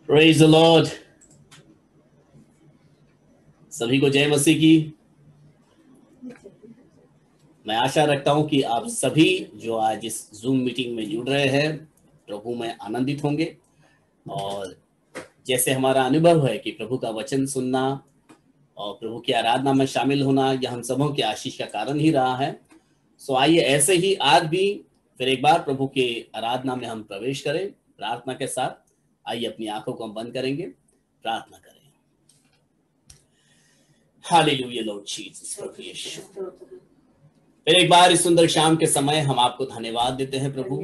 Praise the Lord. सभी को जय मसीह की। मैं आशा रखता हूं कि आप सभी जो आज इस जूम मीटिंग में जुड़ रहे हैं प्रभु में आनंदित होंगे, और जैसे हमारा अनुभव है कि प्रभु का वचन सुनना और प्रभु की आराधना में शामिल होना यह हम सबों की आशीष का कारण ही रहा है। सो आइए ऐसे ही आज भी फिर एक बार प्रभु के आराधना में हम प्रवेश करें प्रार्थना के साथ। आइए अपनी आंखों को हम बंद करेंगे, प्रार्थना करें। हालेलुया लॉर्ड जीसस, प्रभु यीशु, फिर एक बार इस सुंदर शाम के समय हम आपको धन्यवाद देते हैं प्रभु।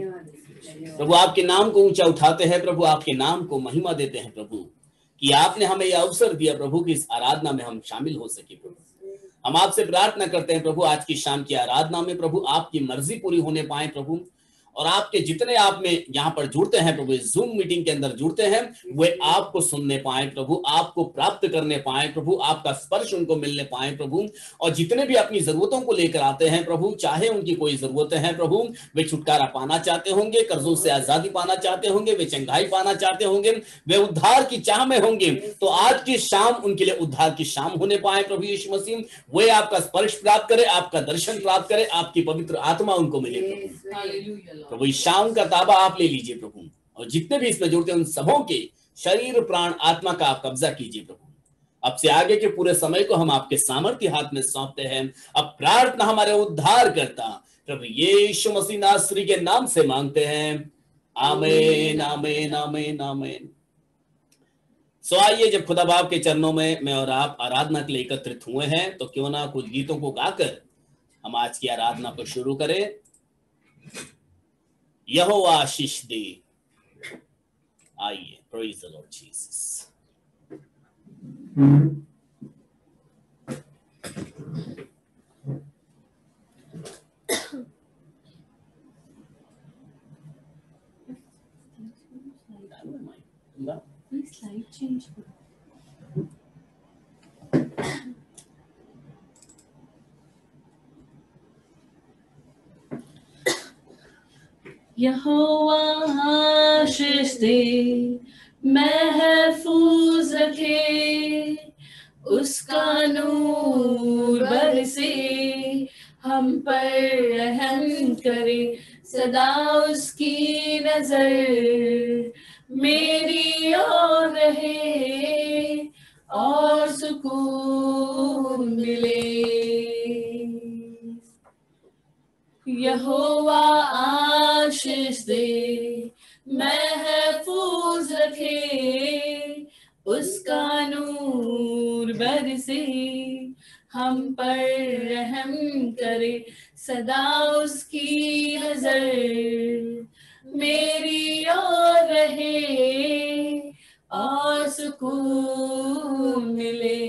प्रभु आपके नाम को ऊंचा उठाते हैं प्रभु, आपके नाम को महिमा देते हैं प्रभु कि आपने हमें यह अवसर दिया प्रभु कि इस आराधना में हम शामिल हो सके। प्रभु हम आपसे प्रार्थना करते हैं प्रभु आज की शाम की आराधना में प्रभु आपकी मर्जी पूरी होने पाए प्रभु, और आपके जितने आप में यहाँ पर जुड़ते हैं प्रभु, इस जूम मीटिंग के अंदर जुड़ते हैं, वे आपको सुनने पाए प्रभु, आपको प्राप्त करने पाए प्रभु, आपका स्पर्श उनको मिलने पाए प्रभु। और जितने भी अपनी जरूरतों को लेकर आते हैं प्रभु, चाहे उनकी कोई जरूरतें हैं प्रभु, वे छुटकारा पाना चाहते होंगे, कर्जों से आजादी पाना चाहते होंगे, वे चंगाई पाना चाहते होंगे, वे उद्धार की चाह में होंगे, तो आज की शाम उनके लिए उद्धार की शाम होने पाए प्रभु यीशु मसीह। वे आपका स्पर्श प्राप्त करे, आपका दर्शन प्राप्त करे, आपकी पवित्र आत्मा उनको मिले प्रभु। प्रभु इस शाम का ताबा आप ले लीजिए प्रभु, और जितने भी इसमें जुड़ते हैं उन सबों के शरीर प्राण आत्मा का आप कब्जा कीजिए प्रभु। अब से आगे के पूरे समय को हम आपके सामर्थ्य हाथ में सौंपते हैं। अब प्रार्थना हमारे उद्धार करता प्रभु यीशु मसीह नासरी के नाम से मांगते हैं, आमीन आमीन आमीन आमीन। सो आइए, जब खुदा बाप के चरणों में मैं और आप आराधना के लिए एकत्रित हुए हैं, तो क्यों ना कुछ गीतों को गाकर हम आज की आराधना को शुरू करें। यहोवा आशीष दे। आइए, praise the Lord Jesus. Slide change. यहोवा आशीष दे, महफूज रखे, उसका नूर बरसे, हम पर रहम करे, सदा उसकी नजर मेरी ओर रहे और सुकून मिले। यहोवा आशीष दे, महफूज रखे, उसका नूर बरसे, हम पर रहम करे, सदा उसकी नजर मेरी ओर रहे और सुकून मिले।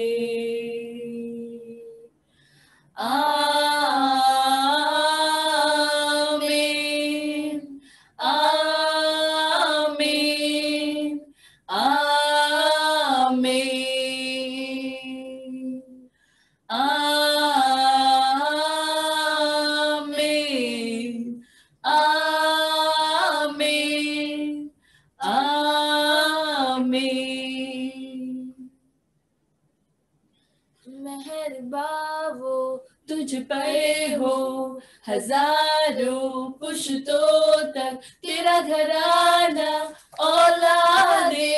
तुझ पर हो हजारों पुश्तों तक तेरा घराना, औलादे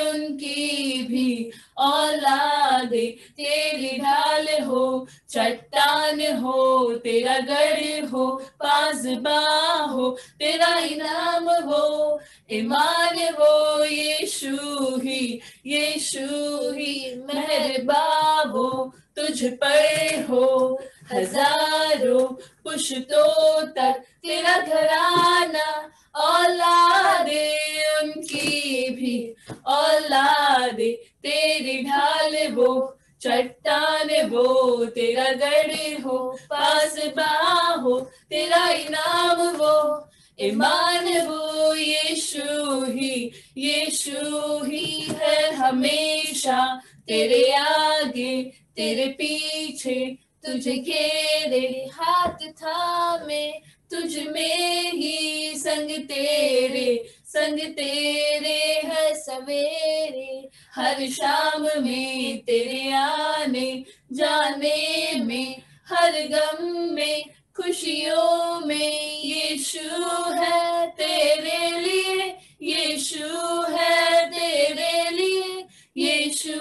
उनकी भी औलादे, तेरी ढाल हो चट्टान हो, तेरा गढ़ हो पासबा हो, तेरा इनाम हो ईमान हो, यीशु ही मेहरबान हो, तुझ पर हो हजारों पुश्तों तक तेरा घराना, औलादे उनकी भी औलादे, तेरी ढाल वो चट्टान वो, तेरा गढ़ हो पासबा हो, तेरा इनाम वो ईमान वो, यीशु ही है हमेशा, तेरे आगे तेरे पीछे तुझे घेरे, हाथ थामे तुझ में ही संग तेरे है सवेरे हर शाम में तेरे आने जाने में, हर गम में खुशियों में, यीशु है तेरे लिए, यीशु है तेरे लिए, यीशु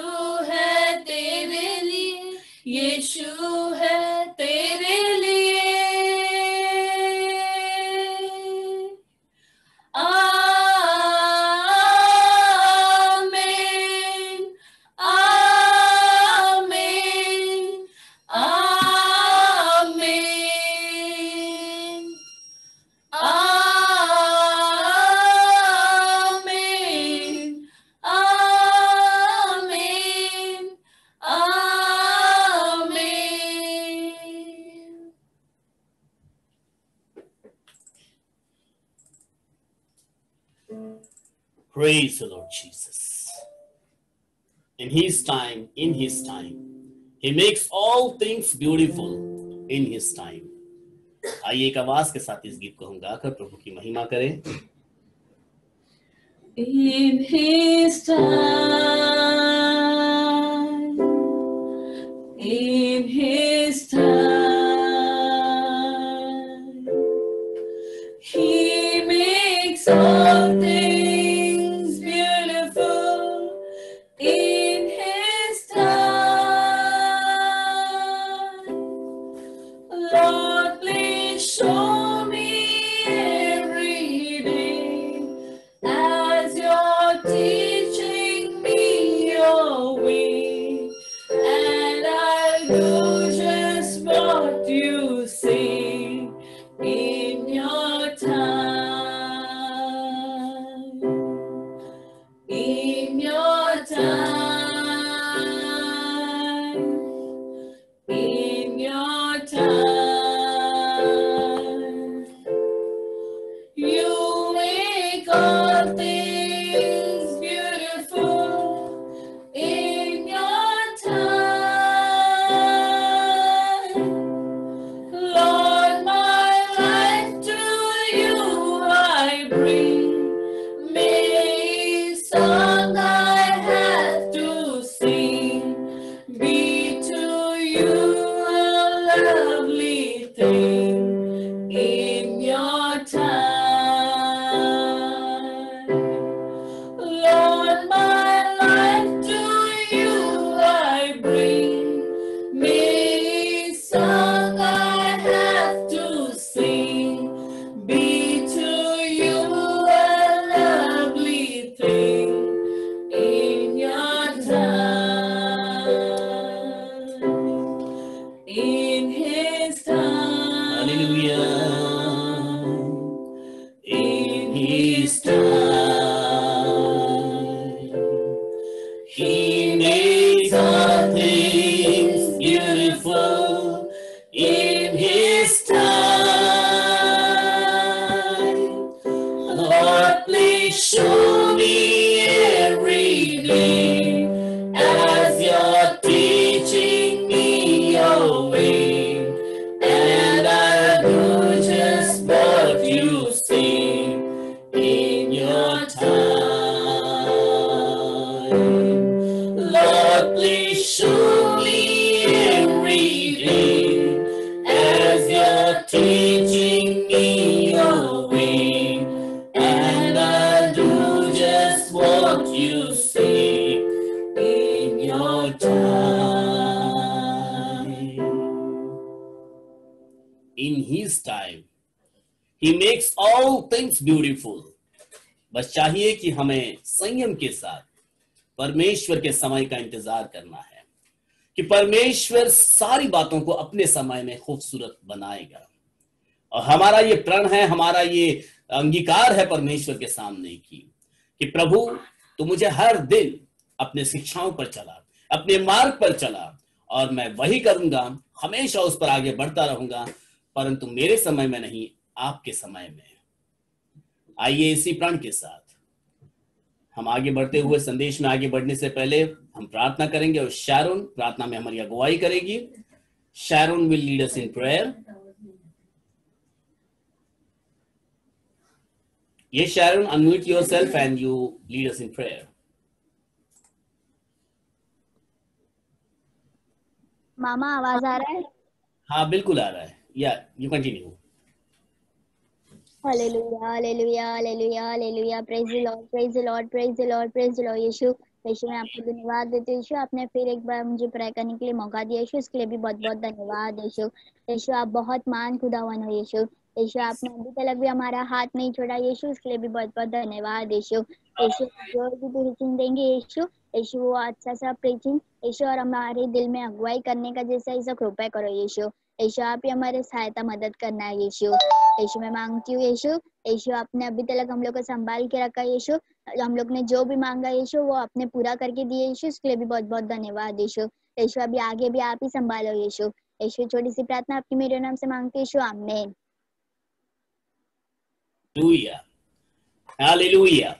है तेरे लिए, यीशु है तेरे लिए। आमीन, आमीन, आमीन, आमीन, आमीन, आमीन। Praise the Lord Jesus. In His time, He makes all things beautiful in His time. आइए एक आवाज के साथ इस गीत को हम गाकर प्रभु की महिमा करें। In His time, in His time, He makes all things beautiful. In His time, Lord, please show me every day as you're teaching me your way, and I'll do just what you say in your time, in your time, in your time. You make all things beautiful in your time. Lord, my life to you I bring. May song I have to sing be to you a lovely thing in your time. Lord, my life to you I bring. May song I have to sing be to you a lovely thing in your time, in His time. Hallelujah. In His time, He makes all things beautiful in His time. Lord, please show me every day as you're teaching me your way, and I'll do just what you say in your time. Lord, please show me every day as you're teaching me your way, and I'll do just what you say in your time. In His time, He makes all things beautiful. बस चाहिए कि हमें संयम के साथ परमेश्वर के समय का इंतजार करना है कि परमेश्वर सारी बातों को अपने समय में खूबसूरत बनाएगा। और हमारा ये प्रण है, हमारा ये अंगीकार है परमेश्वर के सामने कि प्रभु तू मुझे हर दिन अपने शिक्षाओं पर चला, अपने मार्ग पर चला, और मैं वही करूंगा, हमेशा उस पर आगे बढ़ता रहूंगा, परंतु मेरे समय में नहीं, आपके समय में। आइए इसी प्रण के साथ हम आगे बढ़ते हुए संदेश में आगे बढ़ने से पहले हम प्रार्थना करेंगे और शैरोन प्रार्थना में हमारी अगुवाई करेगी। Sharon will lead us in prayer. Yes, Sharon, unmute yourself and you lead us in prayer. मामा आवाज आ रहा है? हाँ बिल्कुल आ रहा है, या you continue. Hallelujah hallelujah hallelujah hallelujah, praise the lord praise the lord praise the lord praise the lord. Yeshu Yeshu मैं आपको धन्यवाद देती हूँ यीशु, आपने फिर एक बार मुझे प्रे करने के लिए मौका दिया यीशु, इसके लिए भी बहुत बहुत धन्यवाद यीशु। यीशु आप बहुत महान खुदावन हो यीशु। यीशु आपने अभी तक भी हमारा हाथ नहीं छोड़ा यीशु, इसके लिए भी बहुत बहुत धन्यवाद यीशु। यीशु जो भी प्रीचिंग देंगे यीशु, यीशु वो अच्छा सा प्रीचिंग यीशु, और हमारे दिल में अगुवाई करने का जैसा ऐसा कृपा करो यीशु। यीशु आप ही हमारे सहायता मदद करना है यीशु। यीशु मैं मांगती हूँ यीशु, यीशु आपने अभी तक हम लोग को संभाल के रखा यीशु, हम लोग ने जो भी मांगा यीशु वो आपने पूरा करके दिए यीशु, इसके लिए भी बहुत बहुत धन्यवाद यीशु। यीशु अभी आगे भी आप ही संभालो यीशु। यीशु छोटी सी प्रार्थना आपकी मेरे नाम से मांगती यीशु, आमीन। हालेलुया।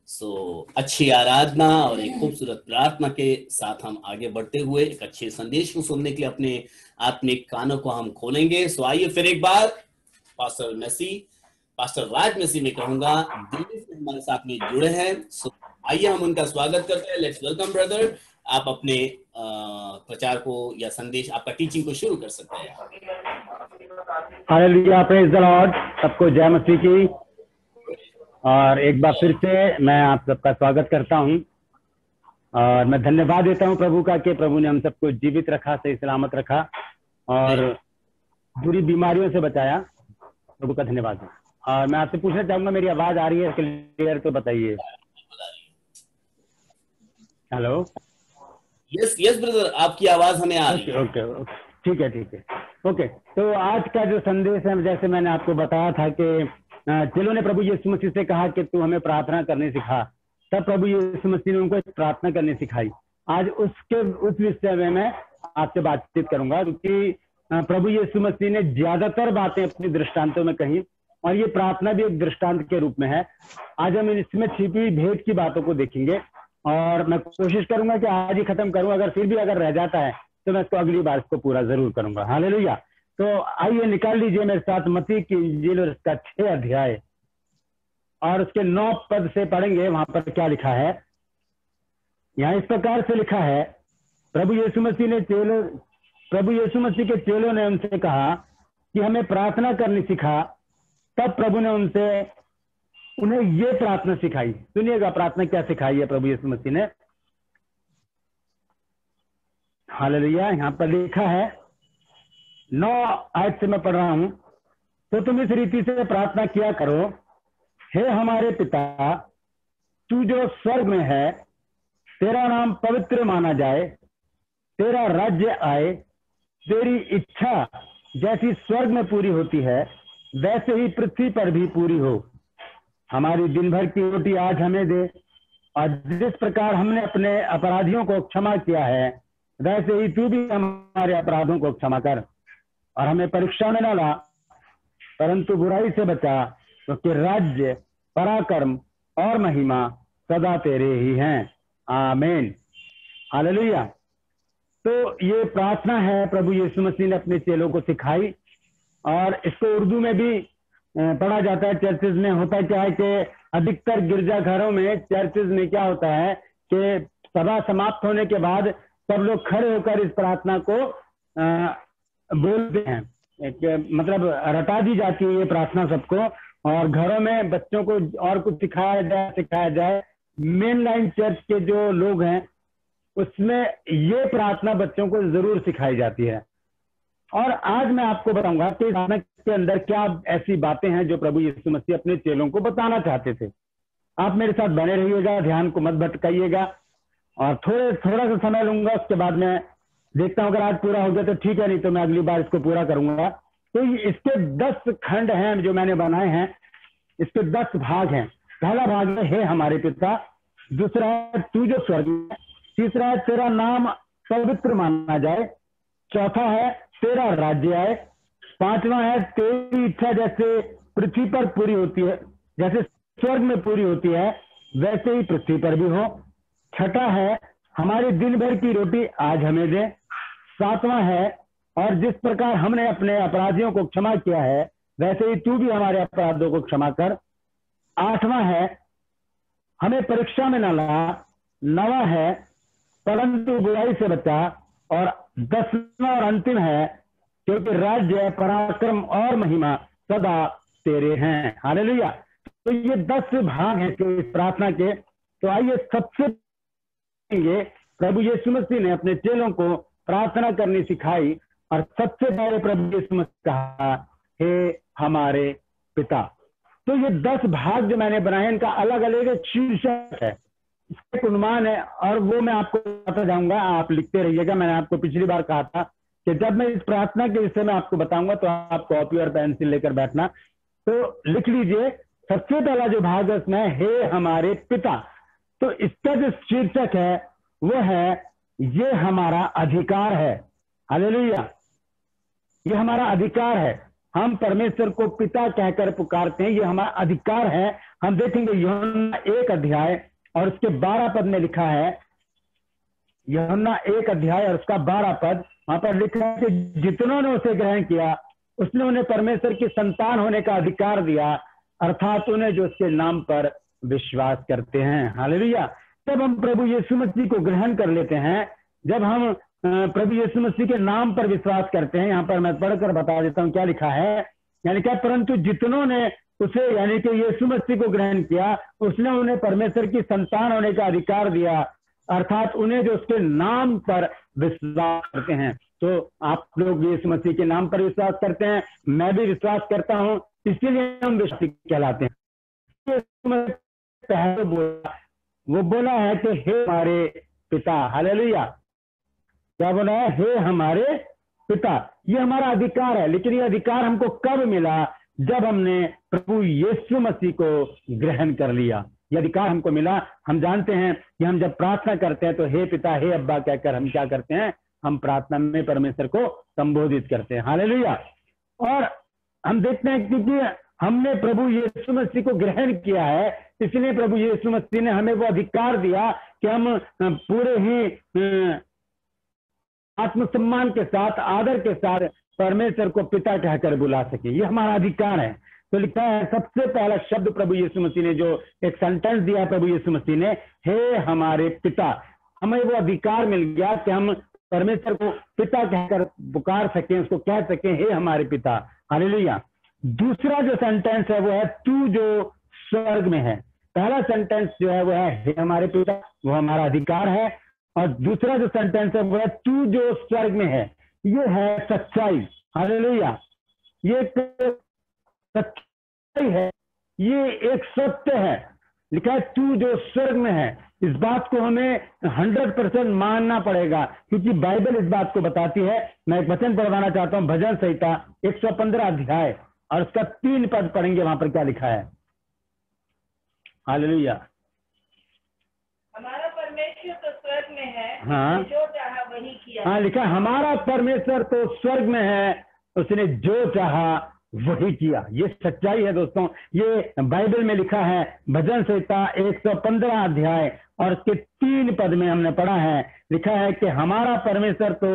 सो अच्छी आराधना और एक खूबसूरत प्रार्थना के साथ हम आगे बढ़ते हुए एक अच्छे संदेश को सुनने के लिए अपने आत्मिक कानों को हम खोलेंगे। सो आइए फिर एक बार पास्टर राज मसीह में कहूंगा, दिल्ली से हमारे साथ में जुड़े हैं। सो आइए हम उनका स्वागत करते हैं। लेट्स वेलकम ब्रदर, आप अपने प्रचार को या संदेश, आपका टीचिंग को शुरू कर सकते हैं। Hallelujah, praise the Lord. सबको जय मसीह की। और एक बार फिर से मैं आप सबका स्वागत करता हूं और मैं धन्यवाद देता हूं प्रभु का कि प्रभु ने हम सबको जीवित रखा, सही सलामत रखा और बुरी बीमारियों से बचाया। प्रभु का धन्यवाद है। और मैं आपसे पूछना चाहूंगा, मेरी आवाज आ रही है क्लियर तो बताइए। हेलो। यस ब्रदर, आपकी आवाज हमें आ रही है। ओके, ठीक है। ओके, तो आज का जो संदेश है, जैसे मैंने आपको बताया था कि चेलों ने प्रभु यीशु मसीह से कहा कि तू हमें प्रार्थना करने सिखा, तब प्रभु यीशु मसीह ने उनको प्रार्थना करने सिखाई। आज उस विषय में मैं आपसे बातचीत करूंगा, क्योंकि प्रभु यीशु मसीह ने ज्यादातर बातें अपने दृष्टांतों में कही और ये प्रार्थना भी एक दृष्टांत के रूप में है। आज हम इसमें छिपी भेद की बातों को देखेंगे और मैं कोशिश करूंगा कि आज ही खत्म करूं। अगर फिर भी अगर रह जाता है तो मैं इसको अगली बार इसको पूरा जरूर करूंगा। हालेलुया। तो आइए निकाल लीजिए मेरे साथ मत्ती की इंजील और इसका 6 अध्याय और उसके 9 पद से पढ़ेंगे। वहां पर क्या लिखा है? यहाँ इस प्रकार से लिखा है, प्रभु यीशु मसीह के चेलों ने उनसे कहा कि हमें प्रार्थना करनी सिखा। तब प्रभु ने उन्हें ये प्रार्थना सिखाई। सुनिएगा प्रार्थना क्या सिखाई है प्रभु यीशु मसीह ने। हालेलुया। यहाँ पर लिखा है, 9 आयत से मैं पढ़ रहा हूं। तो तुम इस रीति से प्रार्थना किया करो, हे हमारे पिता, तू जो स्वर्ग में है, तेरा नाम पवित्र माना जाए, तेरा राज्य आए, तेरी इच्छा जैसी स्वर्ग में पूरी होती है वैसे ही पृथ्वी पर भी पूरी हो। हमारी दिन भर की रोटी आज हमें दे, और जिस प्रकार हमने अपने अपराधियों को क्षमा किया है वैसे ही तू भी हमारे अपराधों को क्षमा कर, और हमें परीक्षा में न ला परंतु बुराई से बचा, क्योंकि राज्य, पराक्रम और महिमा सदा तेरे ही हैं। आमीन। हालेलुया। तो ये प्रार्थना है प्रभु यीशु मसीह ने अपने चेलों को सिखाई और इसको उर्दू में भी पढ़ा जाता है चर्चेज में। होता क्या है कि अधिकतर गिरजाघरों में, चर्चेज में क्या होता है कि सभा समाप्त होने के बाद सब लोग खड़े होकर इस प्रार्थना को बोलते हैं। मतलब रटा दी जाती है ये प्रार्थना सबको, और घरों में बच्चों को और कुछ सिखाया जाए। मेन लाइन चर्च के जो लोग हैं उसमें ये प्रार्थना बच्चों को जरूर सिखाई जाती है। और आज मैं आपको बताऊंगा कि प्रार्थना के अंदर क्या ऐसी बातें हैं जो प्रभु यीशु मसीह अपने चेलों को बताना चाहते थे। आप मेरे साथ बने रहिएगा, ध्यान को मत भटकाइएगा, और थोड़ा सा समय लूंगा। उसके बाद मैं देखता हूं, अगर आज पूरा हो गया तो ठीक है, नहीं तो मैं अगली बार इसको पूरा करूंगा। तो इसके 10 खंड हैं जो मैंने बनाए हैं, इसके 10 भाग हैं। पहला भाग है, हे हमारे पिता। दूसरा है, तू जो स्वर्ग में। तीसरा है, तेरा नाम पवित्र माना जाए। चौथा है, तेरा राज्य आए। पांचवा है, तेरी इच्छा जैसे पृथ्वी पर पूरी होती है, जैसे स्वर्ग में पूरी होती है वैसे ही पृथ्वी पर भी हो। छठा है, हमारी दिन भर की रोटी आज हमें दे। सातवां है, और जिस प्रकार हमने अपने अपराधियों को क्षमा किया है वैसे ही तू भी हमारे अपराधों को क्षमा कर। आठवां है, हमें परीक्षा में न ला। नवा है, परंतु बुराई से बचा। और 10वां और अंतिम है, क्योंकि राज्य, पराक्रम और महिमा सदा तेरे हैं। हालेलुया। तो ये 10 भाग हैं इस प्रार्थना के। तो आइए सबसे प्रभु यीशु मसीह ने अपने चेलों को प्रार्थना करनी सिखाई, और सबसे पहले प्रभु यीशु मसीह कहा, हे हमारे पिता। तो ये 10 भाग जो मैंने बनाए, इनका अलग अलग एक शीर्षक है, इसका एक उन्माद है, और वो मैं आपको बताता जाऊंगा, आप लिखते रहिएगा। मैंने आपको पिछली बार कहा था कि जब मैं इस प्रार्थना के विषय में आपको बताऊंगा तो आप कॉपी और पेंसिल लेकर बैठना। तो लिख लीजिए, सबसे पहला जो भाग है उसमें, हे हमारे पिता। तो इसका जो शीर्षक है वो है, ये हमारा अधिकार है। हालेलुया। ये हमारा अधिकार है, हम परमेश्वर को पिता कहकर पुकारते हैं, ये हमारा अधिकार है। हम देखेंगे यूहन्ना 1 अध्याय और उसके 12 पद में लिखा है, यूहन्ना 1 अध्याय और उसका 12 पद, वहां पर लिखा है कि जितनों ने उसे ग्रहण किया उसने उन्हें परमेश्वर की संतान होने का अधिकार दिया, अर्थात उन्हें जो उसके नाम पर विश्वास करते हैं। हालेलुया। जब हम प्रभु यीशु मसीह को ग्रहण कर लेते हैं, जब हम प्रभु यीशु मसीह के नाम पर विश्वास करते हैं, यहाँ पर मैं पढ़कर बता देता हूँ क्या लिखा है। यानी क्या, परंतु जितनों ने उसे यानी कि यीशु मसीह को ग्रहण किया उसने उन्हें परमेश्वर की संतान होने का अधिकार दिया, अर्थात उन्हें जो उसके नाम पर विश्वास करते हैं। तो आप लोग यीशु मसीह के नाम पर विश्वास करते हैं, मैं भी विश्वास करता हूँ, इसीलिए हम विश्वासी कहलाते हैं। पहले वो बोला है कि हे हमारे पिता। हालेलुया। क्या बोला है? हे हमारे पिता। ये हमारा अधिकार है, लेकिन ये अधिकार हमको कब मिला? जब हमने प्रभु यीशु मसीह को ग्रहण कर लिया। ये अधिकार हमको मिला। हम जानते हैं कि हम जब प्रार्थना करते हैं तो हे पिता, हे अब्बा कहकर हम क्या करते हैं? हम प्रार्थना में परमेश्वर को संबोधित करते हैं। हालेलुया। और हम देखते हैं क्योंकि हमने प्रभु यीशु मसीह को ग्रहण किया है, इसलिए प्रभु यीशु मसीह ने हमें वो अधिकार दिया कि हम पूरे ही आत्मसम्मान के साथ, आदर के साथ परमेश्वर को पिता कहकर बुला सके। ये हमारा अधिकार है। तो लिखा है, सबसे पहला शब्द प्रभु यीशु मसीह ने जो एक सेंटेंस दिया प्रभु यीशु मसीह ने, हे हमारे पिता। हमें वो अधिकार मिल गया कि हम परमेश्वर को पिता कहकर पुकार सकें, उसको कह सकें, हे हमारे पिता। हालेलुया। दूसरा जो सेंटेंस है वो है, तू जो स्वर्ग में है। पहला सेंटेंस जो है वो है, हे हमारे पिता, वो हमारा अधिकार है। और दूसरा जो सेंटेंस है वो है, तू जो स्वर्ग में है। ये है सच्चाई। हालेलुया। ये सच्चाई है, ये एक सत्य है। लिखा है तू जो स्वर्ग में है। इस बात को हमें 100% मानना पड़ेगा, क्योंकि बाइबल इस बात को बताती है। मैं एक वचन पढ़वाना चाहता हूं, भजन संहिता 115 अध्याय और उसका 3 पद पढ़ेंगे। वहां पर क्या लिखा है? हालेलुया। हमारा परमेश्वर तो स्वर्ग में है, हाँ, जो चाहा वही किया। हाँ, लिखा हमारा परमेश्वर तो स्वर्ग में है, उसने जो चाहा वही किया। ये सच्चाई है दोस्तों। ये बाइबल में लिखा है, भजन संहिता 115 अध्याय और उसके 3 पद में हमने पढ़ा है। लिखा है कि हमारा परमेश्वर तो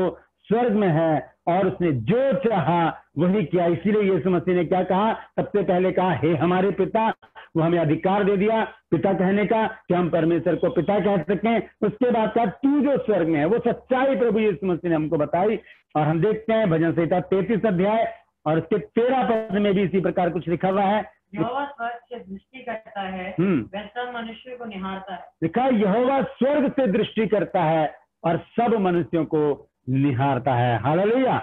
स्वर्ग में है और उसने जो चाहा वही किया। इसीलिए यीशु मसीह ने क्या कहा? सबसे पहले कहा, हे हमारे पिता। वो हमें अधिकार दे दिया पिता कहने का, कि हम परमेश्वर को पिता कह सकें। उसके बाद कहा, तू जो स्वर्ग में है। वो सच्चाई प्रभु यीशु मसीह ने हमको बताई। और हम देखते हैं भजन संहिता 33 अध्याय और उसके 13 पद में भी इसी प्रकार कुछ लिखा हुआ है। यहोवा स्वर्ग से दृष्टि करता है, वह सब मनुष्य को निहारता है। लिखा है, यहोवा स्वर्ग से दृष्टि करता है और सब मनुष्यों को निहारता है। हालेलुया।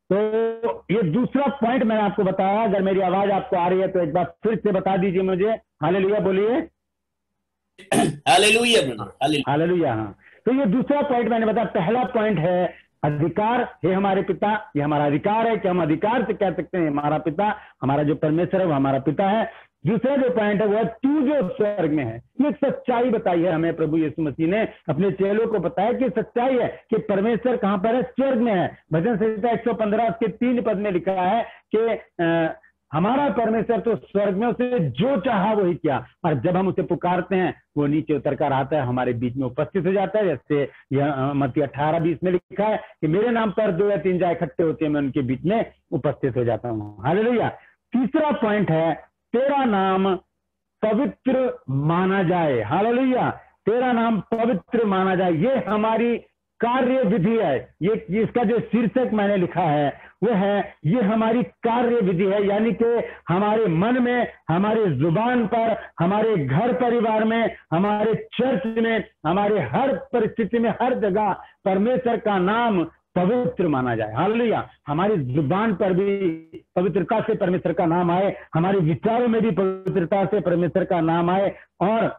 तो ये दूसरा पॉइंट मैंने आपको बताया। अगर मेरी आवाज आपको आ रही है तो एक बार फिर से बता दीजिए मुझे। हालेलुया बोलिए। Hallelujah brother, hallelujah. हाँ, तो ये दूसरा पॉइंट मैंने बताया। पहला पॉइंट है अधिकार, हे हमारे पिता। ये हमारा अधिकार है कि हम अधिकार से कह सकते हैं हमारा पिता, हमारा जो परमेश्वर है वो हमारा पिता है। दूसरा जो पॉइंट है वो है, तू जो स्वर्ग में है। ये सच्चाई बताई है हमें प्रभु यीशु मसीह ने, अपने चेलों को बताया कि सच्चाई है कि परमेश्वर कहाँ पर है? स्वर्ग में है। भजन संहिता 115 उसके 3 पद में लिखा है कि हमारा परमेश्वर तो स्वर्ग में, उसने जो चाहा वही किया। और जब हम उसे पुकारते हैं वो नीचे उतर कर आता है, हमारे बीच में उपस्थित हो जाता है। जैसे यह मत्ती 18:20 में लिखा है कि मेरे नाम पर 2 या 3 जहाँ इकट्ठे होते हैं, मैं उनके बीच में उपस्थित हो जाता हूँ। हालेलुया। तीसरा पॉइंट है, तेरा नाम पवित्र माना जाए। हालेलुया। तेरा नाम पवित्र माना जाए। ये हमारी कार्य विधि है। ये इसका जो शीर्षक मैंने लिखा है वो है ये हमारी कार्य विधि है, यानी कि हमारे मन में, हमारे जुबान पर, हमारे घर परिवार में, हमारे चर्च में, हमारे हर परिस्थिति में, हर जगह परमेश्वर का नाम पवित्र माना जाए। हालेलुया। हमारी जुबान पर भी पवित्रता से परमेश्वर का नाम आए, हमारे विचारों में भी पवित्रता से परमेश्वर का नाम आए, और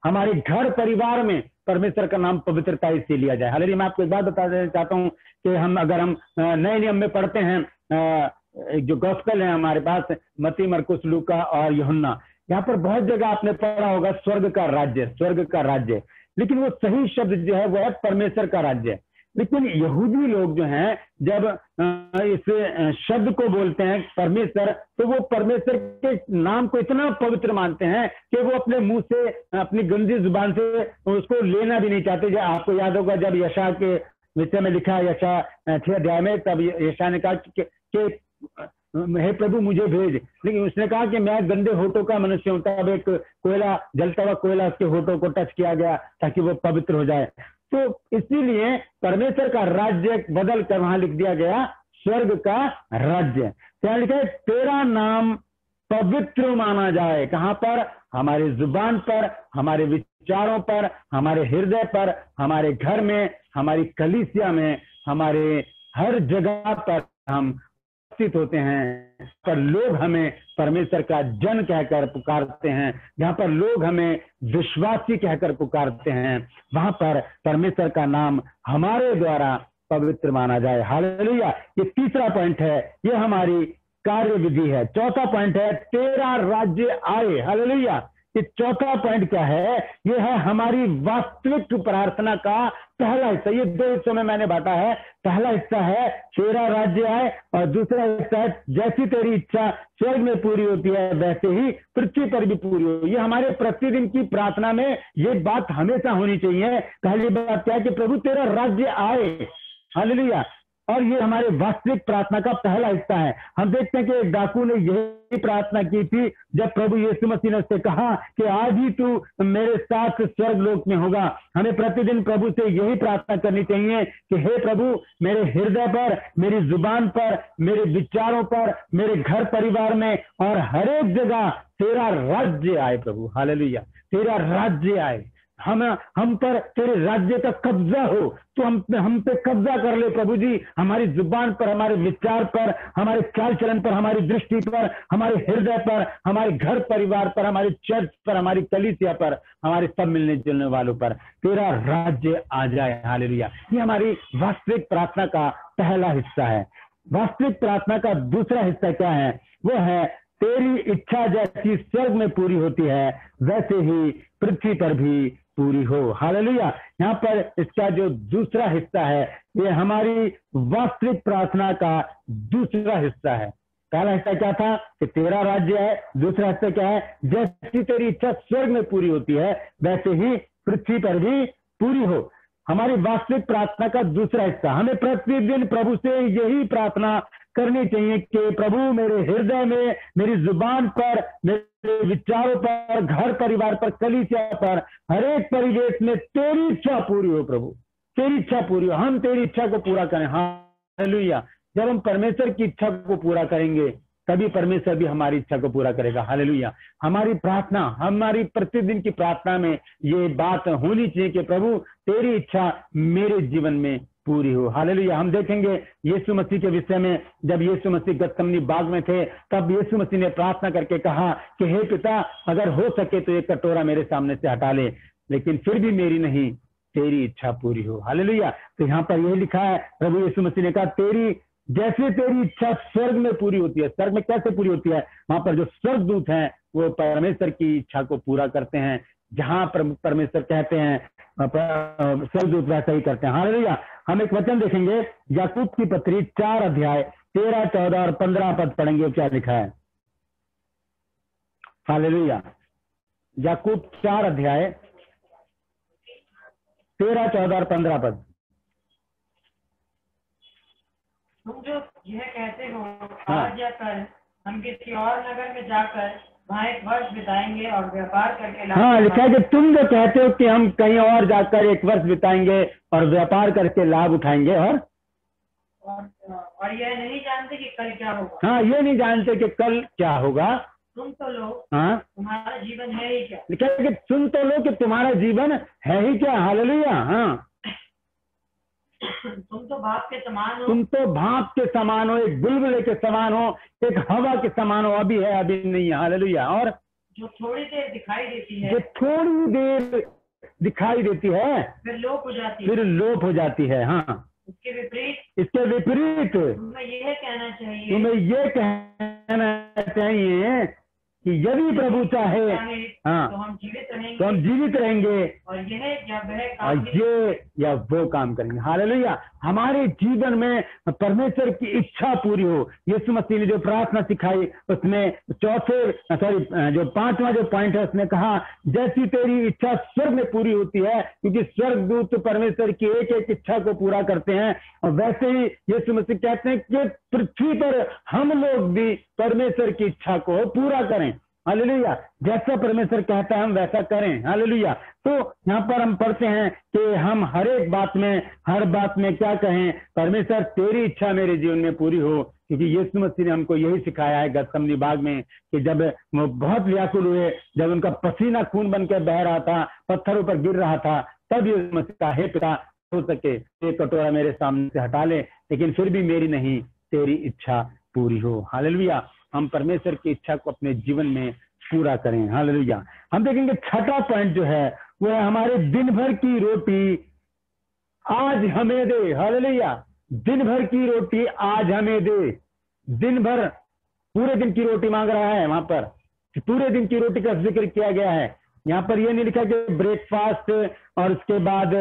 हमारे घर परिवार में परमेश्वर का नाम पवित्रता से लिया जाए। हालेलुया। मैं आपको एक बात बता देना चाहता हूँ कि अगर हम नए नियम में पढ़ते हैं, एक जो गॉस्पेल है हमारे पास, मत्ती, मरकुस, लूका और यूहन्ना, यहाँ पर बहुत जगह आपने पढ़ा होगा स्वर्ग का राज्य, स्वर्ग का राज्य, लेकिन वो सही शब्द जो है वो है परमेश्वर का राज्य। लेकिन यहूदी लोग जो हैं जब इस शब्द को बोलते हैं परमेश्वर, तो वो परमेश्वर के नाम को इतना पवित्र मानते हैं कि वो अपने मुंह से, अपनी गंदी जुबान से उसको लेना भी नहीं चाहते। जब आपको याद होगा जब यशा के विषय में लिखा है, यशा 6 अध्याय में, तब यशा ने कहा कि हे प्रभु मुझे भेज, लेकिन उसने कहा कि मैं गंदे होठों का मनुष्य हूं। तब एक कोयला, जलता हुआ कोयला उसके होठों को टच किया गया ताकि वो पवित्र हो जाए। तो इसीलिए परमेश्वर का राज्य बदल कर वहां लिख दिया गया स्वर्ग का राज्य। क्या लिखा है? तेरा नाम पवित्र माना जाए। कहां पर? हमारे जुबान पर, हमारे विचारों पर, हमारे हृदय पर, हमारे घर में, हमारी कलीसिया में, हमारे हर जगह पर हम उपस्थित होते हैं, पर लोग हमें परमेश्वर का जन कहकर पुकारते हैं, जहां पर लोग हमें विश्वासी कहकर पुकारते हैं, वहां पर परमेश्वर का नाम हमारे द्वारा पवित्र माना जाए। हालेलुया। ये तीसरा पॉइंट है, ये हमारी कार्य विधि है। चौथा पॉइंट है तेरा राज्य आए। हालेलुया। ये चौथा पॉइंट क्या है? ये है हमारी वास्तविक प्रार्थना का पहला हिस्सा। ये 2 हिस्सों में मैंने बांटा है। पहला हिस्सा है तेरा राज्य आए, और दूसरा हिस्सा है जैसी तेरी इच्छा स्वर्ग में पूरी होती है वैसे ही पृथ्वी पर भी पूरी हो। ये हमारे प्रतिदिन की प्रार्थना में ये बात हमेशा होनी चाहिए। पहली बात क्या है कि प्रभु तेरा राज्य आए। हालेलुया। और ये हमारे वास्तविक प्रार्थना का पहला हिस्सा है। हम देखते हैं कि एक डाकू ने यही प्रार्थना की थी जब प्रभु यीशु मसीह ने उससे कहा कि आज ही तू मेरे साथ स्वर्ग लोक में होगा। हमें प्रतिदिन प्रभु से यही प्रार्थना करनी चाहिए कि हे प्रभु मेरे हृदय पर, मेरी जुबान पर, मेरे विचारों पर, मेरे घर परिवार में और हर एक जगह तेरा राज्य आए। प्रभु हालेलुया। तेरा राज्य आए, हम पर तेरे राज्य का कब्जा हो, तो हम पे कब्जा कर ले प्रभु जी। हमारी जुबान पर, हमारे विचार पर, हमारे चाल चलन पर, हमारी दृष्टि पर, हमारे हृदय पर, हमारे घर परिवार पर, हमारे चर्च पर, हमारी कलीसिया पर, हमारे सब मिलने जुलने वालों पर तेरा राज्य आ जाए। हालेलुया। ये हमारी वास्तविक प्रार्थना का पहला हिस्सा है। वास्तविक प्रार्थना का दूसरा हिस्सा क्या है? वो है तेरी इच्छा जैसी स्वर्ग में पूरी होती है वैसे ही पृथ्वी पर भी पूरी हो। हालेलुया। यहाँ पर इसका जो दूसरा हिस्सा है ये हमारी वास्तविक प्रार्थना का दूसरा हिस्सा है। पहला हिस्सा क्या था कि तेरा राज्य है, दूसरा हिस्सा क्या है? जैसी तेरी इच्छा स्वर्ग में पूरी होती है वैसे ही पृथ्वी पर भी पूरी हो। हमारी वास्तविक प्रार्थना का दूसरा हिस्सा, हमें प्रतिदिन प्रभु से यही प्रार्थना करनी चाहिए कि प्रभु मेरे हृदय में, मेरी जुबान पर, मेरे विचारों पर, घर परिवार पर, कलीसिया पर, हर एक परिवेश में तेरी इच्छा पूरी हो। प्रभु तेरी इच्छा पूरी हो, हम तेरी इच्छा को पूरा करें। हालेलुया। जब हम परमेश्वर की इच्छा को पूरा करेंगे तभी परमेश्वर भी हमारी इच्छा को पूरा करेगा। हालेलुया। हमारी प्रार्थना, हमारी प्रतिदिन की प्रार्थना में ये बात होनी चाहिए कि प्रभु तेरी इच्छा मेरे जीवन में पूरी हो। हालेलुया। हम देखेंगे यीशु मसीह के विषय में, जब यीशु मसीह गतसमनी बाग में थे तब यीशु मसीह ने प्रार्थना करके कहा कि हे पिता अगर हो सके तो एक कटोरा मेरे सामने से हटा ले, लेकिन फिर भी मेरी नहीं तेरी इच्छा पूरी हो। हालेलुया। तो यहाँ पर यही लिखा है, प्रभु यीशु मसीह ने कहा तेरी जैसे तेरी इच्छा स्वर्ग में पूरी होती है। स्वर्ग में कैसे पूरी होती है? वहां पर जो स्वर्गदूत हैं वो परमेश्वर की इच्छा को पूरा करते हैं। जहां पर परमेश्वर कहते हैं स्वर्गदूत वैसा ही करते हैं। हालेलुया। हम एक वचन देखेंगे याकूब की पत्री 4 अध्याय 13, 14 और 15 पद पढ़ेंगे। क्या लिखा है? हालेलुया। याकूब 4 अध्याय 13, 14 और 15 पद। तुम जो यह कहते हो आज या कल हम किसी और नगर में जाकर वहाँ एक वर्ष बिताएंगे और व्यापार करके हाँ, लिखा है कि तुम जो कहते हो कि हम कहीं और जाकर एक वर्ष बिताएंगे और व्यापार करके लाभ उठाएंगे, और यह नहीं जानते कि कल क्या होगा। हाँ, ये नहीं जानते कि कल क्या होगा। तुम तो लो, हाँ, तुम्हारा जीवन है ही क्या। लिखा है कि सुन तो लो कि तुम्हारा जीवन है ही क्या। हालेलुया। हाँ, तुम तो भाप के समान हो, तुम तो भाप के समान हो, एक बुलबुले के समान हो, एक हवा के समान हो, अभी है अभी नहीं है। हालेलुया। और जो थोड़ी देर दिखाई देती है, जो थोड़ी देर दिखाई देती है फिर लोप हो जाती है, फिर लोप हो जाती है। हाँ, इसके विपरीत इसके विपरीत तुम्हें यह कहना चाहिए, तुम्हें ये कहना चाहिए कि यदि प्रभु चाहे, हाँ, तो हम जीवित रहेंगे, तो हम जीवित रहेंगे और यह या वह और काम ये या वो काम करेंगे। हालेलुया। हमारे जीवन में परमेश्वर की इच्छा पूरी हो। यीशु मसीह ने जो प्रार्थना सिखाई उसमें जो 5वां जो पॉइंट है उसने कहा, जैसी तेरी इच्छा स्वर्ग में पूरी होती है, क्योंकि स्वर्गदूत परमेश्वर की एक एक इच्छा को पूरा करते हैं, और वैसे ही यीशु मसीह कहते हैं कि पृथ्वी पर हम लोग भी परमेश्वर की इच्छा को पूरा करें। हालेलुया। जैसा परमेश्वर कहता है हम वैसा करें। हालेलुया। तो यहाँ पर हम पढ़ते हैं कि हम हर एक बात में, हर बात में क्या कहें, परमेश्वर तेरी इच्छा मेरे जीवन में पूरी हो, क्योंकि यीशु मसीह ने हमको यही सिखाया है गतसमनी बाग में कि जब वो बहुत व्याकुल हुए, जब उनका पसीना खून बन के बह रहा था, पत्थरों पर गिर रहा था, तब यीशु मसीह का, हे पिता, हो सके एक कटोरा मेरे सामने से हटा ले, लेकिन फिर भी मेरी नहीं तेरी इच्छा पूरी हो। हालेलुया। हम परमेश्वर की इच्छा को अपने जीवन में पूरा करें। हालेलुया। हम देखेंगे छठा पॉइंट जो है वो है हमारे दिन भर की रोटी आज हमें दे। हालेलुया। दिन भर की रोटी आज हमें दे। दिन भर, पूरे दिन की रोटी मांग रहा है वहां पर, पूरे दिन की रोटी का जिक्र किया गया है। यहाँ पर यह नहीं लिखा कि ब्रेकफास्ट और उसके बाद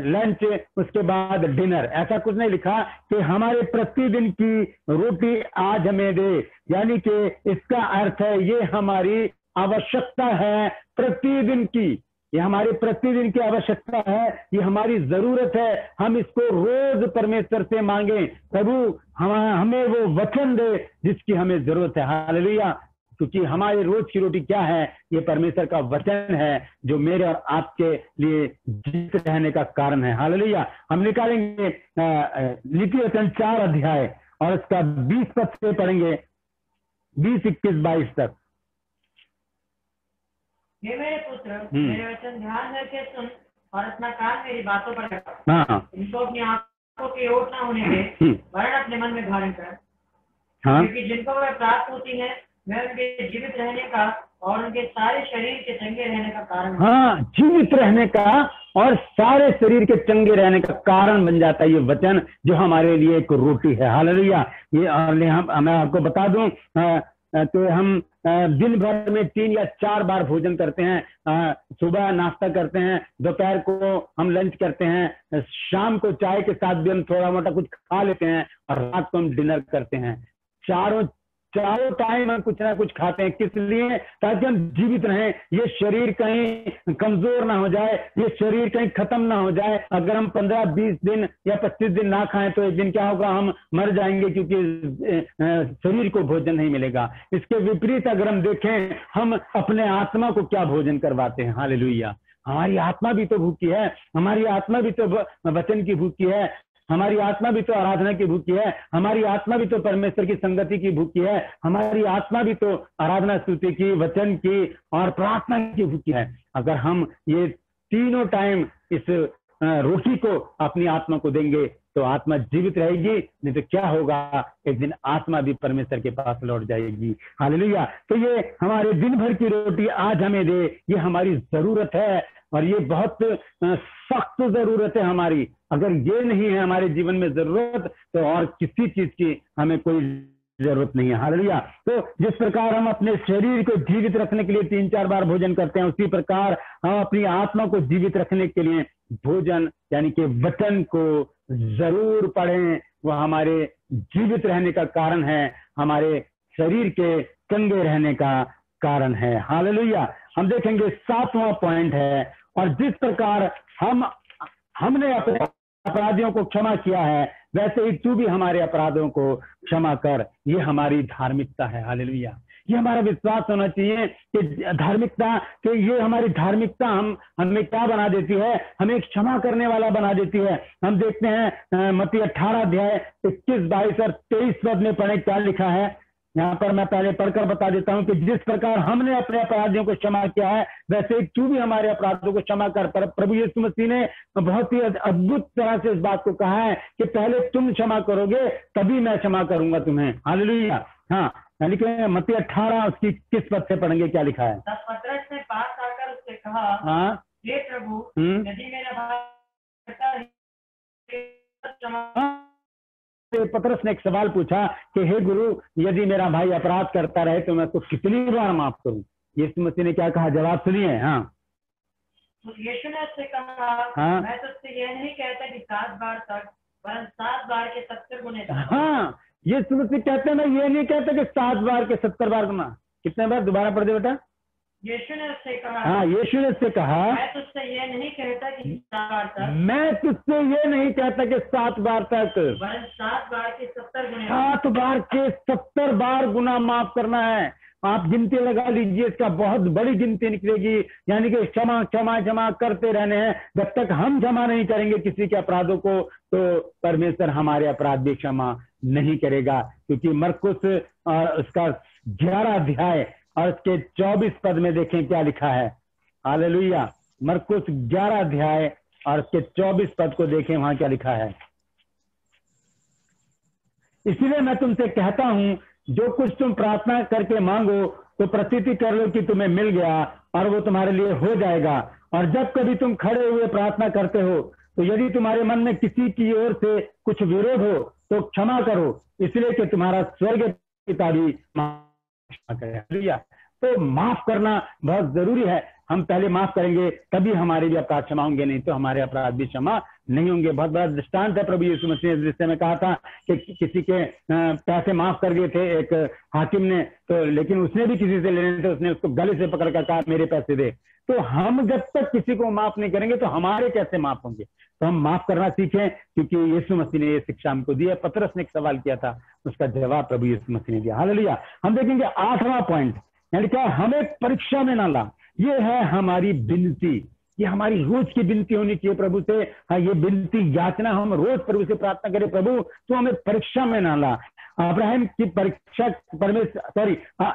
लंच, उसके बाद डिनर, ऐसा कुछ नहीं लिखा कि हमारे प्रतिदिन की रोटी आज हमें दे। यानी कि इसका अर्थ है ये हमारी आवश्यकता है प्रतिदिन की, ये हमारी प्रतिदिन की आवश्यकता है, ये हमारी जरूरत है। हम इसको रोज परमेश्वर से मांगे, प्रभु हमें वो वचन दे जिसकी हमें जरूरत है। हालेलुया। क्योंकि हमारी रोज की रोटी क्या है, ये परमेश्वर का वचन है जो मेरे और आपके लिए जीवित रहने का कारण है। हालेलुया। हम निकालेंगे नीति वचन 4 अध्याय और उसका 20 पद से पढ़ेंगे, 20, 21, 22 तक। हे मेरे पुत्र, मेरे वचन ध्यान करके सुन और अपना कान मेरी बातों पर रख। हाँ, इनको अपनी आंखों की ओट ना होने दे, वरन अपने मन में धारण कर। हाँ, क्योंकि जिनको वह प्राप्त होती है वह उनके जीवित रहने का और उनके सारे शरीर के चंगे रहने का कारण। हाँ, जीवित रहने का और सारे शरीर के चंगे रहने का कारण बन जाता है ये वचन, जो हमारे लिए एक रोटी है। हालेलुया। ये और मैं आपको बता दूं तो हम दिन भर में 3 या 4 बार भोजन करते हैं। सुबह नाश्ता करते हैं, दोपहर को हम लंच करते हैं, शाम को चाय के साथ भी हम थोड़ा मोटा कुछ खा लेते हैं, और रात को हम डिनर करते हैं। चारों टाइम हम कुछ ना कुछ खाते हैं। किस लिए? ताकि हम जीवित रहें, ये शरीर कहीं कमजोर ना हो जाए, ये शरीर कहीं खत्म ना हो जाए। अगर हम 15, 20 दिन या 25 दिन ना खाएं तो एक दिन क्या होगा, हम मर जाएंगे, क्योंकि शरीर को भोजन नहीं मिलेगा। इसके विपरीत अगर हम देखें, हम अपने आत्मा को क्या भोजन करवाते हैं। हालेलुया। हमारी आत्मा भी तो भूखी है, हमारी आत्मा भी तो वचन की भूखी है, हमारी आत्मा भी तो आराधना की भूखी है, हमारी आत्मा भी तो परमेश्वर की संगति की भूखी है, हमारी आत्मा भी तो आराधना, स्तुति की, वचन की और प्रार्थना की भूखी है। अगर हम ये तीनों टाइम इस रोटी को अपनी आत्मा को देंगे तो आत्मा जीवित रहेगी, नहीं तो क्या होगा, एक दिन आत्मा भी परमेश्वर के पास लौट जाएगी। हालेलुया। तो ये हमारे दिन भर की रोटी आज हमें दे, ये हमारी जरूरत है, और ये बहुत सख्त जरूरत है हमारी। अगर ये नहीं है हमारे जीवन में जरूरत, तो और किसी चीज की हमें कोई जरूरत नहीं है। हालेलुया। तो जिस प्रकार हम अपने शरीर को जीवित रखने के लिए 3-4 बार भोजन करते हैं, उसी प्रकार हम अपनी आत्मा को जीवित रखने के लिए भोजन यानी कि वचन को जरूर पढ़ें। वह हमारे जीवित रहने का कारण है, हमारे शरीर के चंगे रहने का कारण है। हालेलुया। हम देखेंगे 7वां पॉइंट है, और जिस प्रकार हमने अपने अपराधियों को क्षमा किया है, वैसे ही तू भी हमारे अपराधों को क्षमा कर। ये हमारी धार्मिकता है। हालेलुया। ये हमारा विश्वास होना चाहिए कि धार्मिकता, कि ये हमारी धार्मिकता हमें क्या बना देती है, हमें एक क्षमा करने वाला बना देती है। हम देखते हैं मत्ती 18 अध्याय 21, 22 और 23 पद में पढ़े क्या लिखा है। यहाँ पर मैं पहले पढ़कर बता देता हूँ कि जिस प्रकार हमने अपने अपराधियों को क्षमा किया है, वैसे तू भी हमारे अपराधों को क्षमा कर। पर प्रभु यीशु मसीह ने बहुत ही अद्भुत तरह से इस बात को कहा है कि पहले तुम क्षमा करोगे तभी मैं क्षमा करूंगा तुम्हें। हालेलुया। हाँ, यानी कि मत्ती 18 उसकी किस पद से पढ़ेंगे, क्या लिखा है? तब पतरस ने पास आकर उससे कहा, हाँ, हे प्रभु, यदि मेरा भाई पतरस ने एक सवाल पूछा कि हे गुरु, यदि मेरा भाई अपराध करता रहे तो मैं उसको कितनी बार माफ करूं? यीशु मसीह ने क्या कहा? जवाब सुनिए। हाँ, यीशु ने उससे कहा, हाँ, मैं तुझसे यह नहीं कहता कि 7 बार तक, वरन 7 बार के 70 गुने। हाँ, यीशु मसीह कहते हैं, मैं ये नहीं कहता कि 7 बार के 70 बार गुना। कितने बार? दोबारा पढ़ दे बेटा। यीशु ने उससे कहा, हाँ, यीशु ने उससे कहा, मैं तुझसे ये नहीं कहता कि 7 बार तक, मैं तुझसे ये नहीं कहता कि 7 बार तक, वरन 7 बार के 70 गुने। 7 बार के 70 बार गुना माफ करना है। आप गिनती लगा लीजिए, इसका बहुत बड़ी गिनती निकलेगी। यानी कि क्षमा क्षमा क्षमा करते रहने हैं। जब तक हम क्षमा नहीं करेंगे किसी के अपराधों को, तो परमेश्वर हमारे अपराध भी क्षमा नहीं करेगा। क्योंकि मरकुस और उसका 11 अध्याय और उसके 24 पद में देखें क्या लिखा है। हालेलुया। मरकुस 11 अध्याय और उसके 24 पद को देखें, वहां क्या लिखा है। इसलिए मैं तुमसे कहता हूं, जो कुछ तुम प्रार्थना करके मांगो तो प्रतीति कर लो कि तुम्हें मिल गया और वो तुम्हारे लिए हो जाएगा। और जब कभी तुम खड़े हुए प्रार्थना करते हो तो यदि तुम्हारे मन में किसी की ओर से कुछ विरोध हो तो क्षमा करो, इसलिए कि तुम्हारा स्वर्ग पिता भी क्षमा करे। तो माफ करना बहुत जरूरी है। हम पहले माफ करेंगे तभी हमारे भी अपराध क्षमा होंगे, नहीं तो हमारे अपराध भी क्षमा नहीं होंगे। बहुत बड़ा दृष्टांत है प्रभु यीशु मसीह ने, जिससे मैं कहा था कि किसी के पैसे माफ कर दिए थे एक हाकिम ने, तो लेकिन उसने भी किसी से लेने थे, उसने उसको गले से पकड़ कर कहा मेरे पैसे दे। तो हम जब तक किसी को माफ नहीं करेंगे तो हमारे कैसे माफ होंगे? तो हम माफ करना सीखें, क्योंकि यीशु मसीह ने ये शिक्षा हमको दी है। पतरस ने एक सवाल किया था, उसका जवाब प्रभु यीशु मसीह ने दिया। हालेलुया। हम देखेंगे 8वां पॉइंट, यानी क्या? हमें परीक्षा में ना ला। ये है हमारी विनती, ये हमारी रोज की विनती होनी चाहिए प्रभु से। हाँ, ये विनती याचना हम रोज प्रभु से प्रार्थना करें, प्रभु तो हमें परीक्षा में ना ला। अब्राहम की परीक्षा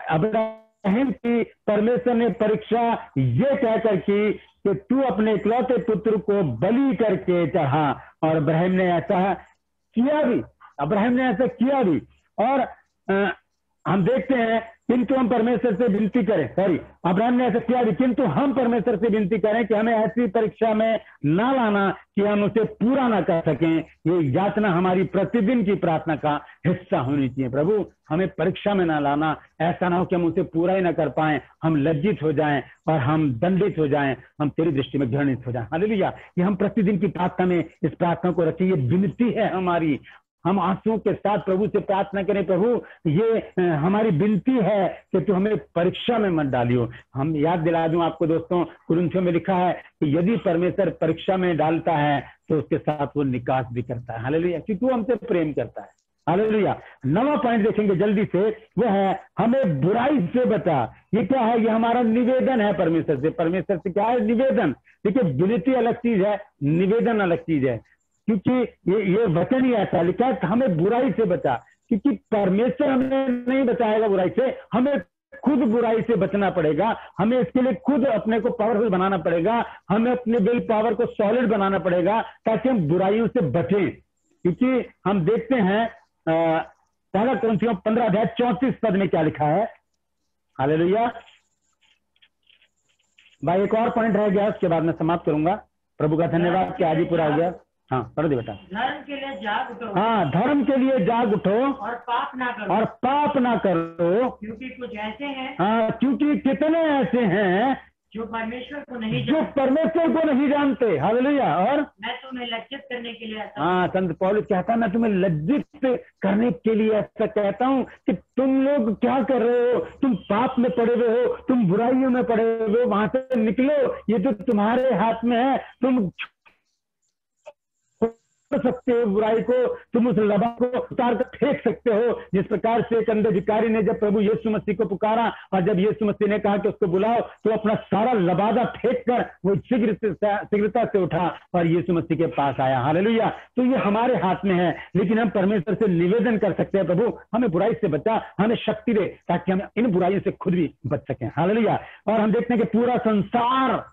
अब्राहम की परमेश्वर ने परीक्षा ये कहकर की कि तू अपने इकलौते पुत्र को बलि करके चढ़ा, और अब्राहम ने ऐसा किया भी। अब्राहम ने ऐसा किया भी। और हम देखते हैं, किंतु हम परमेश्वर से विनती करें, अब्राहम ने ऐसा किया भी, किंतु हम परमेश्वर से विनती करें कि हमें ऐसी परीक्षा में ना लाना कि हम उसे पूरा ना कर सकें। ये याचना हमारी प्रतिदिन की प्रार्थना का हिस्सा होनी चाहिए। प्रभु हमें परीक्षा में ना लाना, ऐसा ना हो कि हम उसे पूरा ही ना कर पाए, हम लज्जित हो जाएं और हम दंडित हो जाएं, हम तेरी दृष्टि में घृणित हो जाएं। हालेलुया। ये हम प्रतिदिन की प्रार्थना में इस प्रार्थना को रखें। ये विनती है हमारी, हम आंसुओं के साथ प्रभु से प्रार्थना करें, प्रभु ये हमारी विनती है कि तू हमें परीक्षा में मत डालियो। हम याद दिला दूं आपको दोस्तों, कुरिन्थियों में लिखा है कि यदि परमेश्वर परीक्षा में डालता है तो उसके साथ वो निकास भी करता है। हालेलुया। क्योंकि वो हमसे प्रेम करता है। हालेलुया। 9वां पॉइंट देखेंगे जल्दी से, वो है हमें बुराई से बचा। ये क्या है? ये हमारा निवेदन है परमेश्वर से। परमेश्वर से क्या है? निवेदन। देखिए, विनती अलग चीज है, निवेदन अलग चीज है। क्योंकि ये वचन ही ऐसा लिखा है, हमें बुराई से बचा। क्योंकि परमेश्वर हमें नहीं बचाएगा बुराई से, हमें खुद बुराई से बचना पड़ेगा। हमें इसके लिए खुद अपने को पावरफुल बनाना पड़ेगा, हमें अपने विल पावर को सॉलिड बनाना पड़ेगा ताकि हम बुराइयों से बचें। क्योंकि हम देखते हैं पहला कुरिन्थियों 15 अध्याय 34 पद में क्या लिखा है। हालेलुया। भाई एक और पॉइंट रह गया, उसके बाद मैं समाप्त करूंगा। प्रभु का धन्यवाद कि आज ही पूरा हो गया। हाँ, पढ़ दे बेटा। धर्म के लिए जाग उठो। हाँ, धर्म के लिए जाग उठो और पाप ना करो। और पाप ना करो। क्योंकि कुछ ऐसे हैं, हाँ, क्योंकि कितने ऐसे हैं जो परमेश्वर को नहीं जो जानते। परमेश्वर को नहीं जानते। हालेलुया। और मैं तुम्हें लज्जित करने के लिए ऐसा हाँ, संत पौलुस कहता है मैं तुम्हें लज्जित करने के लिए ऐसा कहता हूँ कि तुम लोग क्या कर रहे हो? तुम पाप में पड़े हुए हो, तुम बुराइयों में पड़े हुए हो, वहां से निकलो। ये जो तुम्हारे हाथ में है, तुम सकते हो बुराई को, तुम उस लबा को उतार कर फेंक सकते हो। जिस प्रकार से एक अंधे भिखारी ने जब प्रभु यीशु मसीह को पुकारा और जब यीशु मसीह ने कहा कि उसको बुलाओ, तो अपना सारा लबादा फेंक कर वो शीघ्रता से उठा और यीशु मसीह के पास आया। हालेलुया। तो ये हमारे हाथ में है, लेकिन हम परमेश्वर से निवेदन कर सकते हैं, प्रभु हमें बुराई से बचा, हमें शक्ति दे ताकि हम इन बुराइयों से खुद भी बच सकें। हालेलुया। और हम देखते हैं कि पूरा संसार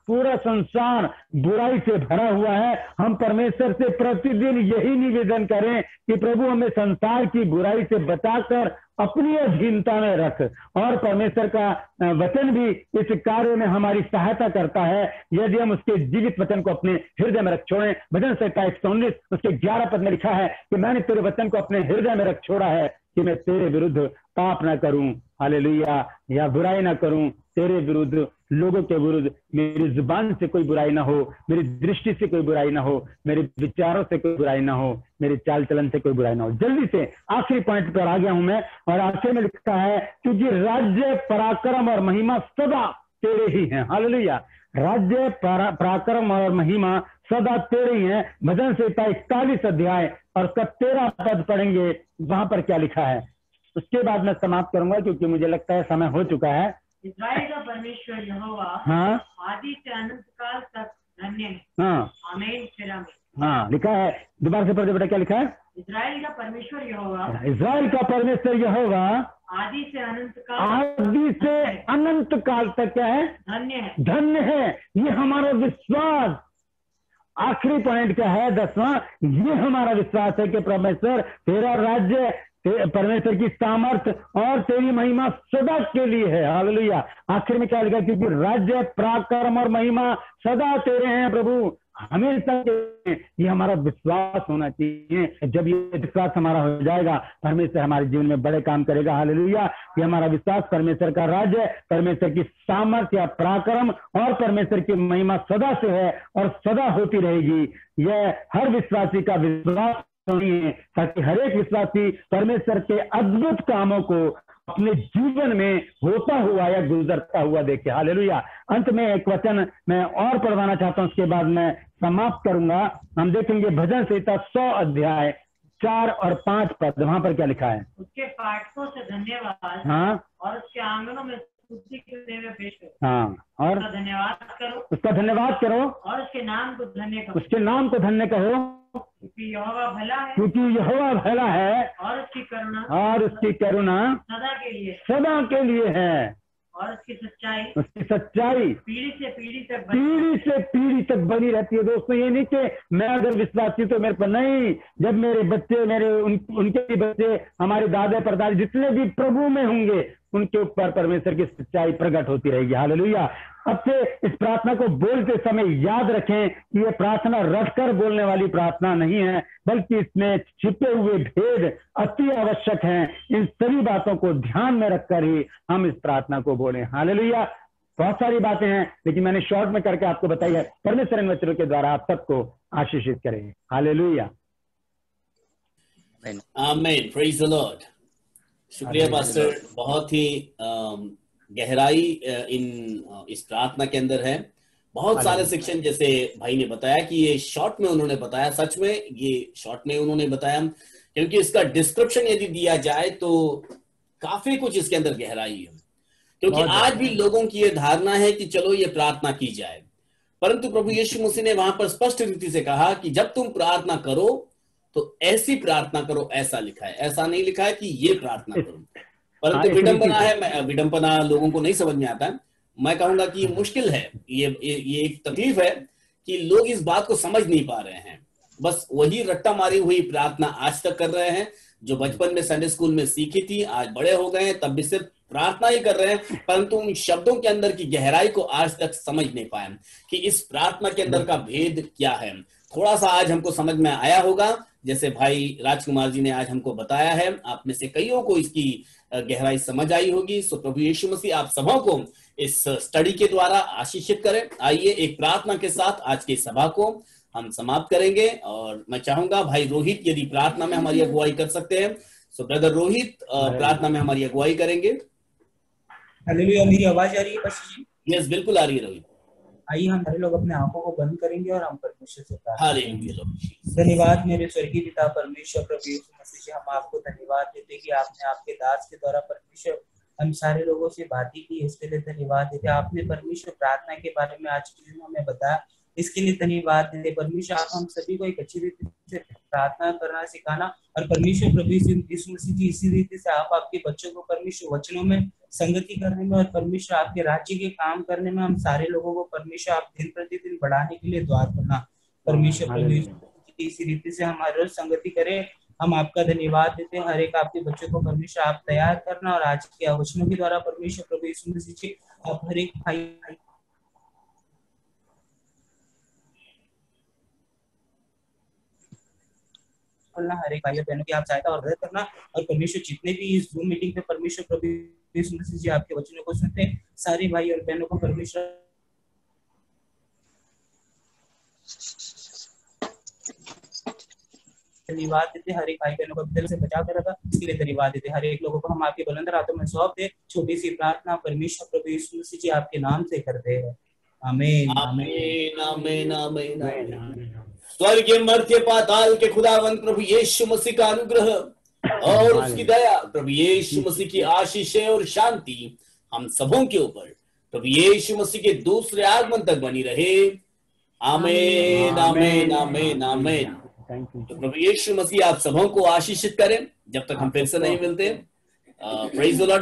बुराई से भरा हुआ है। हम परमेश्वर से प्रतिदिन यही निवेदन करें कि प्रभु हमें संसार की बुराई से बचाकर अपनी अधीनता में रख। और परमेश्वर का वचन भी इस कार्य में हमारी सहायता करता है यदि हम उसके जीवित वचन को अपने हृदय में रख छोड़ें। भजन संहिता 119 उसके 11 पद में लिखा है कि मैंने तेरे वचन को अपने हृदय में रख छोड़ा है कि मैं तेरे विरुद्ध पाप ना करूं, हालेलुया, या बुराई ना करूं। तेरे विरुद्ध, लोगों के विरुद्ध मेरी जुबान से कोई बुराई ना हो, मेरी दृष्टि से कोई बुराई ना हो, मेरे विचारों से कोई बुराई ना हो, मेरे चाल चलन से कोई बुराई ना हो। जल्दी से आखिरी पॉइंट पर आ गया हूं मैं, और आखिर में लिखा है क्योंकि राज्य, पराक्रम और महिमा सदा तेरे ही हैं। हालेलुया। राज्य, पराक्रम और महिमा सदा तेरे ही हैं। भजन संहिता 41 अध्याय और उसका 13 पद पढ़ेंगे, वहां पर क्या लिखा है। उसके बाद मैं समाप्त करूंगा क्योंकि मुझे लगता है समय हो चुका है। इस्राएल का परमेश्वर यहोवा हाँ, आदि से अनंत काल तक धन्य है। हाँ, आमीन फिर आमीन। हाँ, लिखा है, दोबारा से पढ़ते बेटा, क्या लिखा है। इस्राएल का परमेश्वर यहोवा इस्राएल का परमेश्वर यहोवा आदि से अनंत काल आदि से अनंत काल तक क्या है, धन्य है। धन्य है। ये हमारा विश्वास। आखिरी पॉइंट क्या है, 10वां, ये हमारा विश्वास है कि परमेश्वर तेरा राज्य, परमेश्वर की सामर्थ और तेरी महिमा सदा के लिए है। हालेलुया। आखिर में क्या लिखा, क्योंकि राज्य, पराक्रम और महिमा सदा तेरे हैं प्रभु, हमेशा के। ये हमारा विश्वास होना चाहिए। जब ये विश्वास हमारा हो जाएगा, परमेश्वर हमारे जीवन में बड़े काम करेगा। हालेलुया। ये हमारा विश्वास परमेश्वर का राज्य, परमेश्वर की सामर्थ्य या पराक्रम और परमेश्वर की महिमा सदा से है और सदा होती रहेगी। यह हर विश्वासी का विश्वास है ताकि हर एक विश्वासी परमेश्वर के अद्भुत कामों को अपने जीवन में होता हुआ या गुजरता हुआ देखे। हालेलुया। अंत में एक वचन मैं और पढ़वाना चाहता हूं, उसके बाद मैं समाप्त करूंगा। हम देखेंगे भजन संहिता 100 अध्याय 4 और 5 पद, वहां पर क्या लिखा है। उसके फाटकों से धन्यवाद, हाँ, और उसके आंगनों में स्तुति करने में पेश करो। हाँ, और उसका धन्यवाद करो, उसका धन्यवाद करो, और उसके नाम को धन्य करो, उसके नाम को धन्य कहो, क्योंकि यहोवा भला है क्योंकि यहोवा भला है और उसकी करुणा सदा के लिए है, और उसकी सच्चाई पीढ़ी से पीढ़ी तक बनी रहती है। दोस्तों, ये नहीं कि मैं अगर विश्वासी तो मेरे पर नहीं, जब मेरे बच्चे, उनके भी बच्चे, हमारे दादा परदादा जितने भी प्रभु में होंगे, उनके ऊपर परमेश्वर की सच्चाई प्रकट होती रहेगी। हालेलुया। अब से इस प्रार्थना को बोलते समय याद रखें कि ये प्रार्थना रटकर बोलने वाली प्रार्थना नहीं है, बल्कि इसमें छिपे हुए भेद अति आवश्यक हैं। इन सभी बातों को ध्यान में रखकर ही हम इस प्रार्थना को बोलें। हालेलुया। बहुत सारी बातें हैं, लेकिन मैंने शॉर्ट में करके आपको बताई है। परमेश्वर इन वचनों के द्वारा आप सबको आशीषित करें। हालेलुया। आमीन। Praise the Lord. शुक्रिया पास्टर, बहुत ही गहराई इस प्रार्थना के अंदर है। बहुत सारे सेक्शन, जैसे भाई ने बताया कि ये शॉर्ट में उन्होंने बताया, सच में ये शॉर्ट में उन्होंने बताया, क्योंकि इसका डिस्क्रिप्शन यदि दिया जाए तो काफी कुछ इसके अंदर गहराई है। क्योंकि आज भी लोगों की ये धारणा है कि चलो ये प्रार्थना की जाए, परंतु प्रभु यीशु मसीह ने वहां पर स्पष्ट रीति से कहा कि जब तुम प्रार्थना करो तो ऐसी प्रार्थना करो, ऐसा लिखा है, ऐसा नहीं लिखा है कि ये प्रार्थना करो। परंतु विडंबना है, विडंबना लोगों को नहीं समझ में आता है। मैं कहूंगा कि मुश्किल है, ये एक तकलीफ है कि लोग इस बात को समझ नहीं पा रहे हैं। बस वही रट्टा मारी हुई प्रार्थना आज तक कर रहे हैं, जो बचपन में संडे स्कूल में सीखी थी, आज बड़े हो गए हैं तब भी सिर्फ प्रार्थना ही कर रहे हैं, परंतु उन शब्दों के अंदर की गहराई को आज तक समझ नहीं पाए कि इस प्रार्थना के अंदर का भेद क्या है। थोड़ा सा आज हमको समझ में आया होगा, जैसे भाई राजकुमार जी ने आज हमको बताया है। आप में से कईयों को इसकी गहराई समझ आई होगी। सो प्रभु यीशु मसीह आप सबों को इस स्टडी के द्वारा आशीषित करें। आइए एक प्रार्थना के साथ आज की सभा को हम समाप्त करेंगे, और मैं चाहूंगा भाई रोहित यदि प्रार्थना में हमारी अगुवाई कर सकते हैं। सो ब्रदर रोहित प्रार्थना में हमारी अगुवाई करेंगे। हालेलुया। मेरी आवाज आ रही है? यस, बिल्कुल आ रही है रोहित। आइए हम सारे लोग अपने आंखों को बंद करेंगे और हम परमेश्वर से प्रार्थना हालेलुया लॉर्ड जीसस। धन्यवाद मेरे स्वर्गीय पिता परमेश्वर प्रभु यीशु मसीह जी, हम आपको धन्यवाद देते कि आपने आपके दास के द्वारा परमेश्वर हम सारे लोगों से बातें की, इसके लिए धन्यवाद देते। आपने परमेश्वर प्रार्थना के बारे में आज के दिन हमें बताया, इसके लिए धन्यवाद देते। परमेश्वर आप हम सभी को एक अच्छी रीति से प्रार्थना करना सिखाना, और परमेश्वर प्रभु यीशु मसीह जी इसी रीति से आप आपके बच्चों को परमेश्वर वचनों में संगति करने में और परमेश्वर आपके राज्य के काम करने में हम सारे लोगों को परमेश्वर आप दिन प्रतिदिन बढ़ाने के लिए द्वार करना। परमेश्वर प्रभु इसी रीति से हमारे रोज संगति करें। हम आपका धन्यवाद देते हैं, हर एक आपके बच्चों को परमेश्वर आप तैयार करना, और आज के वचनों के द्वारा परमेश्वर प्रभु यीशु मसीह जी आप हर एक भाई हर एक भाई बहनों की आप सहायता और मदद करना, और परमेश्वर जितने भी इस जूम मीटिंग पे परमेश्वर प्रभु यीशु मसीह जी आपके वचनों को सुनते हैं, सारे भाई और बहनों को परमेश्वर धन्यवाद देते। हर एक भाई बहनों को दिल से बचा कर रखा, इसके लिए धन्यवाद देते। हर एक लोगों को हम आपके बुलंद हाथों में सौंप दे। छोटी सी प्रार्थना परमेश्वर प्रभु यीशु मसीह जी आपके नाम से करते हैं, आमीन आमीन आमीन आमीन आमीन। स्वर्गीय मर्त्य पाताल के खुदावंत प्रभु यीशु मसीह का अनुग्रह और उसकी दया, प्रभु यीशु मसीह की आशीषें और शांति हम सबों के ऊपर प्रभु यीशु मसीह के दूसरे आगमन तक बनी रहे। आमीन आमीन आमीन आमीन। तो प्रभु यीशु मसीह आप सबों को आशीषित करें जब तक हम फिर से नहीं मिलते। Praise the Lord.